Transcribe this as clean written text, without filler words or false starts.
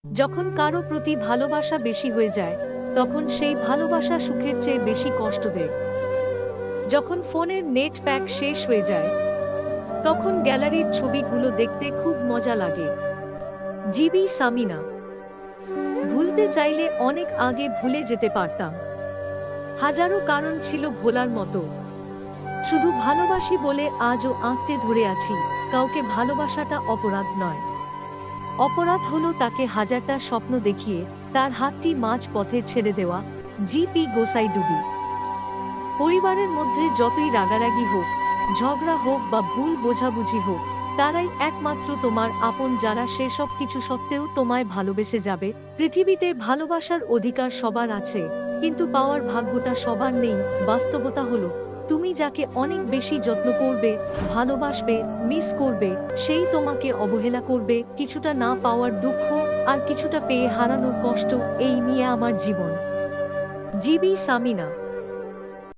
যখন কারো প্রতি ভালোবাসা বেশি হয়ে যায় তখন সেই ভালোবাসা সুখের চেয়ে বেশি কষ্ট দেয়। যখন ফোনের নেট প্যাক শেষ হয়ে যায় তখন গ্যালারির ছবিগুলো দেখতে খুব মজা লাগে। জিবি সামিনা। ভুলতে চাইলে অনেক আগে ভুলে যেতে পারতাম। হাজারো কারণ ছিল ভোলার মতো, শুধু ভালোবাসি বলে আজও আঁকড়ে ধরে আছি। কাউকে ভালোবাসাটা অপরাধ নয়, অপরাধ হলো তাকে হাজারটা স্বপ্ন দেখিয়ে তার হাতটি মাঝ পথে ছেড়ে দেওয়া। জিপি গোসাইডুবি। পরিবারের মধ্যে যতই রাগারাগি হোক, ঝগড়া হোক বা ভুল বোঝাবুঝি হোক, তারাই একমাত্র তোমার আপন যারা সেসব কিছু সত্ত্বেও তোমায় ভালোবেসে যাবে। পৃথিবীতে ভালোবাসার অধিকার সবার আছে, কিন্তু পাওয়ার ভাগ্যটা সবার নেই। বাস্তবতা হলো তুমি যাকে অনেক বেশি যত্ন করবে, ভালোবাসবে, মিস করবে, সেই তোমাকে অবহেলা করবে। কিছুটা না পাওয়ার দুঃখ আর কিছুটা পেয়ে হারানোর কষ্ট, এই নিয়ে আমার জীবন। জিবি সামিনা।